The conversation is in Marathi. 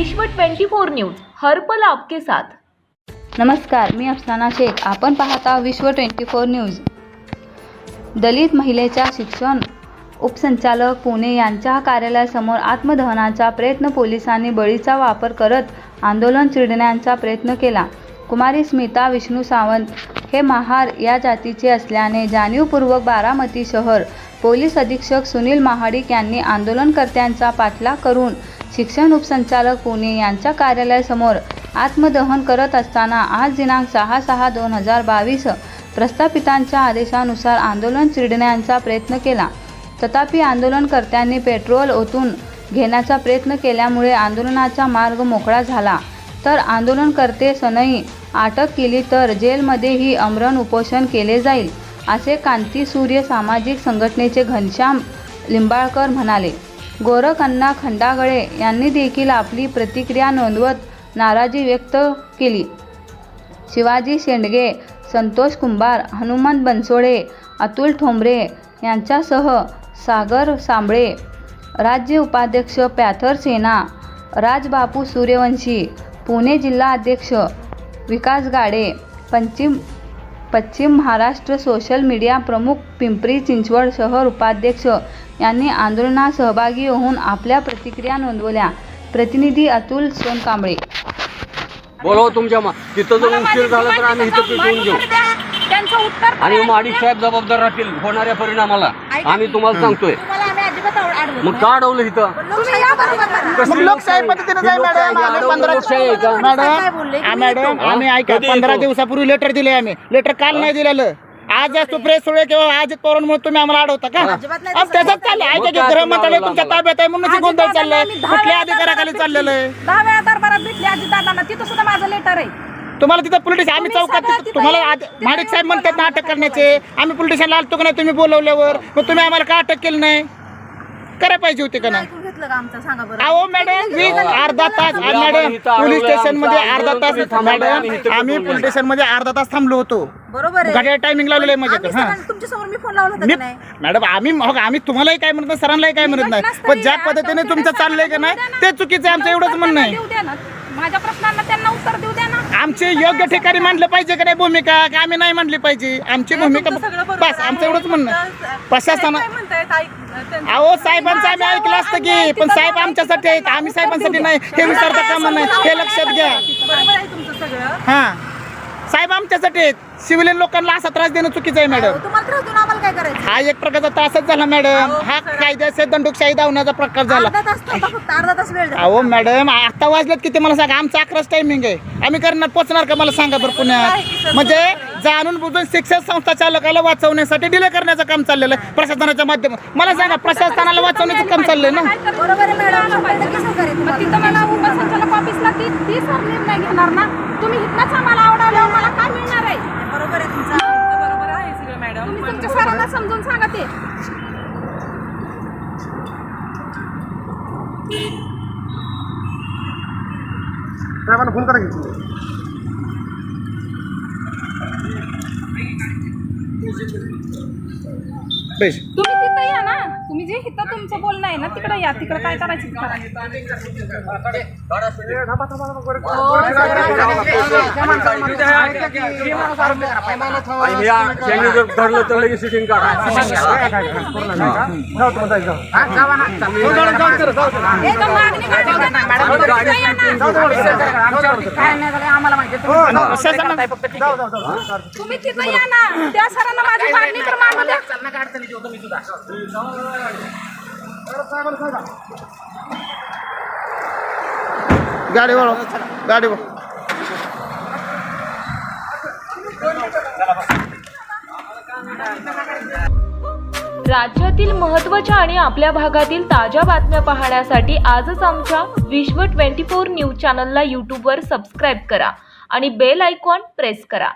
विश्व 24 न्यूज हर पल आपके साथ। नमस्कार, मी अफसाना शेख। आपण पाहता विश्व 24 न्यूज। दलित महिलेच्या शिक्षण उपसंचालक पुणे यांच्या कार्यालयासमोर आत्मदहनाचा प्रयत्न, पोलिसांनी बळीचा वापर करत आंदोलन चिरडण्याचा प्रयत्न केला। कुमारी स्मिता विष्णू सावंत हे महार या जातीचे असल्याने जाणीवपूर्वक बारामती शहर पोलीस अधीक्षक सुनील महाडिक यांनी आंदोलनकर्त्यांचा पाठलाग करून शिक्षण उपसंचालक पुणे यांच्या कार्यालयासमोर आत्मदहन करत असताना आज दिनांक 6/6/2022 प्रस्थापितांच्या आदेशानुसार आंदोलन चिरडण्याचा प्रयत्न केला। तथापि आंदोलनकर्त्यांनी पेट्रोल ओतून घेण्याचा प्रयत्न केल्यामुळे आंदोलनाचा मार्ग मोकळा झाला। तर आंदोलनकर्ते सनई अटक केली तर जेलमध्येही आमरण उपोषण केले जाईल, असे कांतीसूर्य सामाजिक संघटनेचे घनश्याम लिंबाळकर म्हणाले। गोरखअण्णा खंडागळे यांनी देखील आपली प्रतिक्रिया नोंदवत नाराजी व्यक्त केली। शिवाजी शेंडगे, संतोष कुंभार, हनुमंत बनसोडे, अतुल ठोंबरे यांच्यासह सागर सांबळे, राज्य उपाध्यक्ष पॅथर सेना, राजबापू सूर्यवंशी, पुणे जिल्हा अध्यक्ष विकास गाडे, पश्चिम महाराष्ट्र सोशल मीडिया प्रमुख पिंपरी चिंचवड शहर उपाध्यक्ष यांनी आंदोलनात सहभागी होऊन आपल्या प्रतिक्रिया नोंदवल्या। प्रतिनिधी अतुल सोनकांबळे। बोलव तुमच्या तिथं जर उशीर झाला तर आम्ही इथं पेटवून घेऊ आणि माडिक साहेब जबाबदार राहतील होणाऱ्या परिणामाला। आम्ही तुम्हाला सांगतोय, मग का अडवलं इथं? लोकशाही पद्धतीने जाय मॅडम आम्ही ऐका 15 दिवसापूर्वी लेटर दिले। आम्ही लेटर काल नाही दिलेलं, आज असतो प्रेस सोडे किंवा आज पवारांमुळे तुम्ही आम्हाला अडवता का? त्याच्यात चाललंय ऐका की गृह मंत्रालय तुमच्या ताब्यात आहे म्हणून गोंधळ चाललाय, कुठल्या अधिकाराखाली चाललेलं आहे? 10 वेळा दरबारात भेटली अजितदादांना, तिथं सुद्धा माझं लेटर आहे। तुम्हाला तिथं पोलिटिक्स आम्ही चौकात तुम्हाला महाडिक साहेब म्हणतात ना अटक करण्याचे, आम्ही पोलिटिशियनला आलतो का नाही तुम्ही बोलवल्यावर? मग तुम्ही आम्हाला का अटक केली नाही? करायला पाहिजे होते का नाही? अहो मॅडम अर्धा तास मॅडम पोलीस स्टेशन मध्ये अर्धा तास मॅडम आम्ही पोलीस स्टेशन मध्ये अर्धा तास थांबलो होतो। बरोबर गाड्या टायमिंग लावलेलं आहे माझ्याकडे। तुमच्या समोर मी फोन लावला होता नाही मॅडम आम्ही तुम्हालाही काय म्हणत नाही, सरांनाही काय म्हणत नाही, पण ज्या पद्धतीने तुमचं चाललंय का नाही ते चुकीचं आहे, आमचं एवढंच म्हणणं आहे। माझ्या प्रश्नांना त्यांना उत्तर देऊ द्या ना। आमचे योग्य ठिकाणी मांडलं पाहिजे का नाही भूमिका, की आम्ही नाही मांडली पाहिजे? आमची भूमिका बस, आमचं एवढंच म्हणणं आहे। प्रशासन अहो साहेबांचं आम्ही ऐकलं असतं की, पण साहेब आमच्यासाठी आहेत, आम्ही साहेबांसाठी नाही, हे विचारता कामा नाही, हे लक्षात घ्या। हा साहेब आमच्यासाठी आहेत, सिव्हिलियन लोकांना असा त्रास देणं चुकीचं आहे मॅडम। हा एक प्रकारचा त्रासच झाला मॅडम, हा कायद्याचे दंडुकशाही धावण्याचा प्रकार झाला। अहो मॅडम आता वाजलेत किती मला सांगा? आमचं 11च टायमिंग आहे, आम्ही करणार पोचणार का मला सांगा बरं पुण्यात? म्हणजे जाणून बुजून शिक्षण संस्था चालकाला वाचवण्यासाठी डिले करण्याचं काम चाललेलं आहे प्रशासनाच्या माध्यमातून। मला सांगा प्रशासनाला वाचवण्याचं काम चाललंय ना? तुम्ही इथनच आम्हाला आवडल्यावर मला काय मिळणार आहे? बरोबर आहे तुमचं, बरोबर आहे सगळं मॅडम। तुम्ही तुमच्या सरांना समजून सांगा ते। साहेबांना फोन करा की। तुम्ही तिथं या ना, तुम्ही जे इथं तुमचं बोलणं आहे ना तिकडे या, तिकडे काय करायचं धरलं तर लगेच सिटिंग काढा। तुम्ही तिथं या ना, त्या सरांना माझी मागणी तर मांडू द्या। गाडी वळव, गाडी वळव। राज्यातील महत्त्वाच्या आणि आपल्या भागातील ताज्या बातम्या पाहण्यासाठी आजच आमच्या विश्व 24 न्यूज चॅनलला यूट्यूबवर सबस्क्राईब करा आणि बेल आयकॉन प्रेस करा।